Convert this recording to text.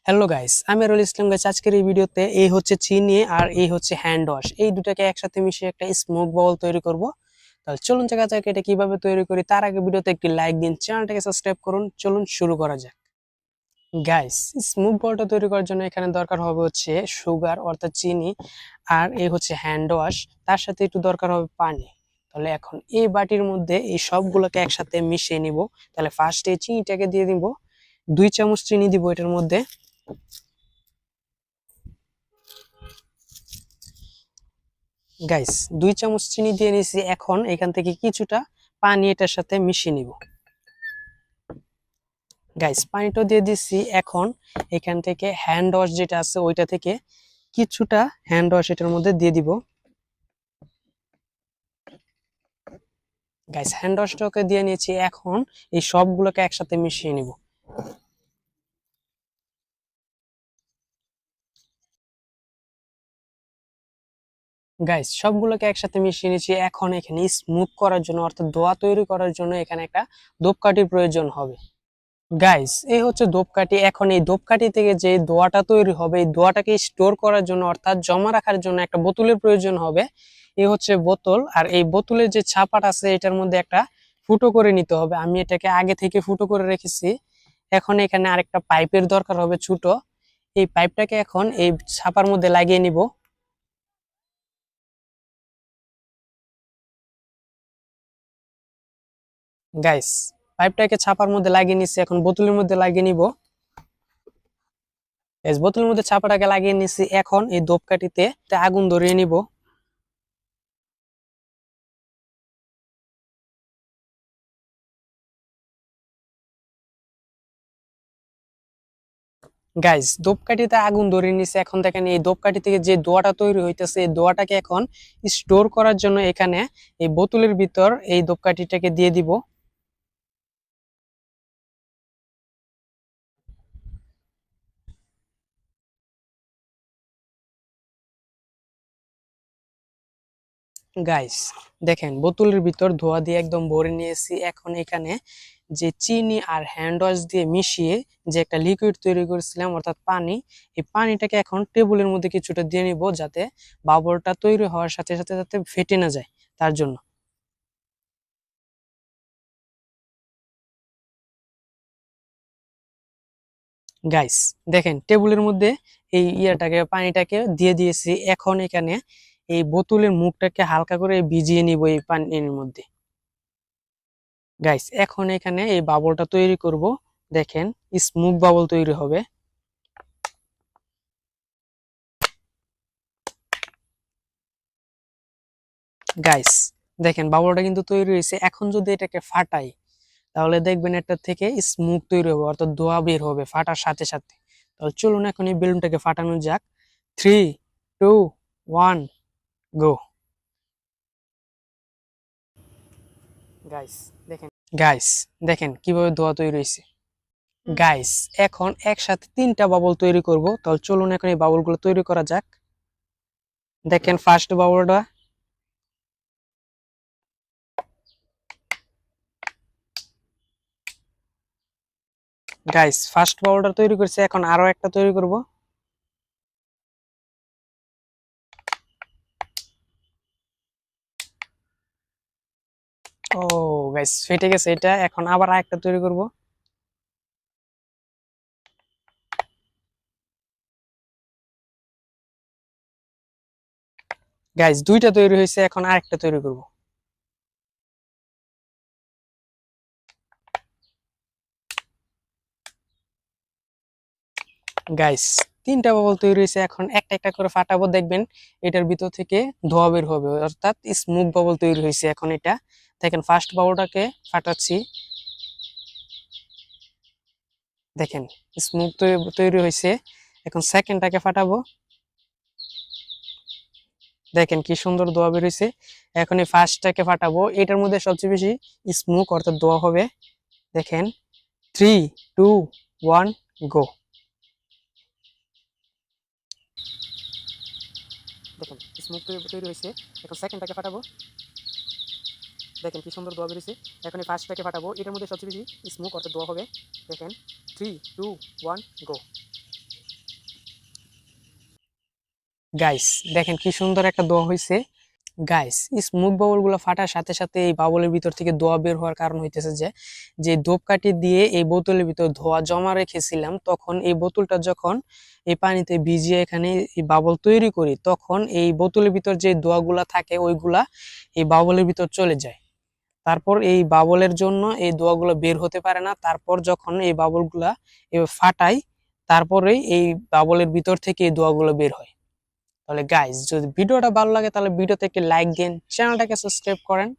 Hello guys, আমি rule ইসলাম guys. আজকের এই ভিডিওতে এই হচ্ছে চিনি আর এই হচ্ছে হ্যান্ড ওয়াশ, এই দুটাকে একসাথে মিশিয়ে একটা স্মোক বাউল তৈরি করব। তাহলে চলুন দেখা যাক এটা কিভাবে তৈরি করি। তার আগে ভিডিওতে একটি লাইক দিন, চ্যানেলটাকে সাবস্ক্রাইব করুন। চলুন শুরু করা যাক। গাইস, স্মোক বাউলটা তৈরি করার জন্য এখানে দরকার হবে হচ্ছে সুগার অর্থাৎ চিনি, আর এই হচ্ছে হ্যান্ড ওয়াশ, তার সাথে একটু দরকার হবে পানি। তাহলে এখন এই বাটির মধ্যে এই সবগুলোকে একসাথে মিশিয়ে নিব। তাহলে ফার্স্টে চিনিটাকে দিয়ে দিব, 2 চামচ চিনি দিব এটার মধ্যে। গাইস, 2 চামচ চিনি দিয়ে নিয়েছি। এখন এখান থেকে কিছুটা পানি এটার সাথে মিশিয়ে নিব। গাইস, পানিটা দিয়ে দিচ্ছি। এখন এখান থেকে হ্যান্ড ওয়াশ যেটা আছে ওইটা থেকে কিছুটা হ্যান্ড ওয়াশ এটার মধ্যে দিয়ে দিব। গাইস, হ্যান্ড ওয়াশটাকে দিয়ে নিয়েছি। এখন এই সবগুলোকে একসাথে মিশিয়ে নিব। গাইস, সবগুলোকে একসাথে মিশিয়ে নিয়েছি। এখন এখানে স্মুথ করার জন্য অর্থাৎ দোয়া তৈরি করার জন্য এখানে একটা ধূপকাঠির প্রয়োজন হবে। গাইস, এই হচ্ছে ধূপকাঠি। এখন এই ধূপকাঠি থেকে যে দোয়াটা তৈরি হবে এই দোয়াটাকে স্টোর করার জন্য অর্থাৎ জমা রাখার জন্য একটা বোতলের প্রয়োজন হবে। এই হচ্ছে বোতল, আর এই বোতলের যে ছাপাটা আছে এটার মধ্যে একটা ফুটো করে নিতে হবে। আমি এটাকে আগে থেকে ফুটো করে রেখেছি। এখন এখানে আরেকটা পাইপের দরকার হবে ছোট। এই পাইপটাকে এখন এই ছাপার মধ্যে লাগিয়ে নিব। গাইস, পাইপটাকে ছাপার মধ্যে লাগিয়ে নিচ্ছি। এখন বোতলের মধ্যে লাগিয়ে নিব। গাইস, বোতলের মধ্যে ছাপাটাকে লাগিয়ে নিচ্ছি। এখন এই ধূপকাঠিতে আগুন ধরিয়ে নিব। গাইস, ধূপকাঠিতে আগুন ধরিয়ে নিছে। এখন দেখেন এই ধূপকাঠি থেকে যে ধোঁয়াটা তৈরি হইতেছে এই ধোঁয়াটাকে এখন স্টোর করার জন্য এখানে এই বোতলের ভিতর এই ধূপকাঠিটাকে দিয়ে দিব। গাইস, দেখেন বোতলের ভিতর ধোঁয়া দিয়ে একদম ভরে নিয়েছি। এখন এখানে যে চিনি আর হ্যান্ড ওয়াশ দিয়ে মিশিয়ে যে একটা লিকুইড তৈরি করেছিলাম অর্থাৎ পানি, এই পানিটাকে এখন টেবিলের মধ্যে কিছুটা দিয়ে নিব, যাতে বাবলটা তৈরি হওয়ার সাথে সাথে যাতে ফেটে না যায় তার জন্য। গাইস, দেখেন টেবিলের মধ্যে এই পানিটাকে দিয়ে দিয়েছি। এখন এখানে এই বোতলের মুখটাকে হালকা করে ভিজিয়ে নিব এই পানির মধ্যে। গাইস, এখন এখানে এই বাবলটা তৈরি করব। দেখেন স্মুথ বাবল তৈরি হবে। গাইস, দেখেন বাবলটা কিন্তু তৈরি হয়েছে। এখন যদি এটাকে ফাটাই তাহলে দেখবেন এটা থেকে স্মুথ তৈরি হবে অর্থাৎ ধোঁয়া বের হবে ফাটার সাথে সাথে। তাহলে চলুন এখন এই বেলুনটাকে ফাটানো যাক। 3, 2, 1, গো। গাইস, দেখেন গাইস, দেখেন কিভাবে ধোঁয়া তৈরি হয়েছে। গাইস, এখন একসাথে 3টা বাবল তৈরি করব। তাহলে চলুন এখন এই বাবলগুলো তৈরি করা যাক। দেখেন ফার্স্ট বাবলটা। গাইস, ফার্স্ট বাবলটা তৈরি করছে। এখন আরো একটা তৈরি করব। ও গাইস, ফেটে গেছে এটা। এখন আবার আরেকটা তৈরি করব। গাইস, 2টা তৈরি হয়েছে। এখন আরেকটা তৈরি করব। গাইস, 3টা বাবল তৈরি হয়েছে। এখন একটা একটা করে ফাটাবো। দেখবেন এটার ভিতর থেকে ধোঁয়া বের হবে অর্থাৎ স্মোক বাবল তৈরি হয়েছে। এখন এটা দেখেন ফার্স্ট বাবলটাকে ফাটাচ্ছি। দেখেন স্মোক তৈরি হয়েছে। এখন সেকেন্ডটাকে ফাটাবো। দেখেন কি সুন্দর ধোঁয়া বের হয়েছে। এখন এই ফার্স্টটাকে ফাটাবো। এটার মধ্যে সবচেয়ে বেশি স্মোক অর্থাৎ ধোঁয়া হবে। দেখেন 3, 2, 1, গো। দেখেন স্মোক তৈরি হয়েছে। এখন সেকেন্ডটাকে ফাটাবো। দেখেন কি সুন্দর ধোঁয়া বেরিয়েছে। এখন এই ফার্স্টটাকে ফাটাবো। এটার মধ্যে সবচেয়ে বেশি স্মোক অর্থাৎ ধোঁয়া হবে। দেখেন 3, 2, 1, গো। গাইস দেখেন কি সুন্দর একটা দোয়া হয়েছে। গাইস স্মোক বাবল গুলো ফাটার সাথে সাথে এই বাবলের ভিতর থেকে ধোঁয়া বের হওয়ার কারণ হইতেছে যে যে ধূপকাঠি দিয়ে এই বোতলের ভিতর ধোঁয়া জমা রেখেছিলাম, তখন এই বোতলটা যখন এই পানিতে ভিজিয়ে এখানে এই বাবল তৈরি করি, তখন এই বোতলের ভিতর যে ধোঁয়াগুলা থাকে ওইগুলা এই বাবলের ভিতর চলে যায়। তারপর এই বাবলের জন্য এই ধোঁয়াগুলো বের হতে পারে না। তারপর যখন এই বাবলগুলা ফাটাই, তারপরে এই বাবলের ভিতর থেকে এই ধোঁয়াগুলো বের হয়। তাহলে গাইস যদি ভিডিওটা ভালো লাগে তাহলে ভিডিওতে একটি লাইক দিন, চ্যানেলটাকে সাবস্ক্রাইব করেন।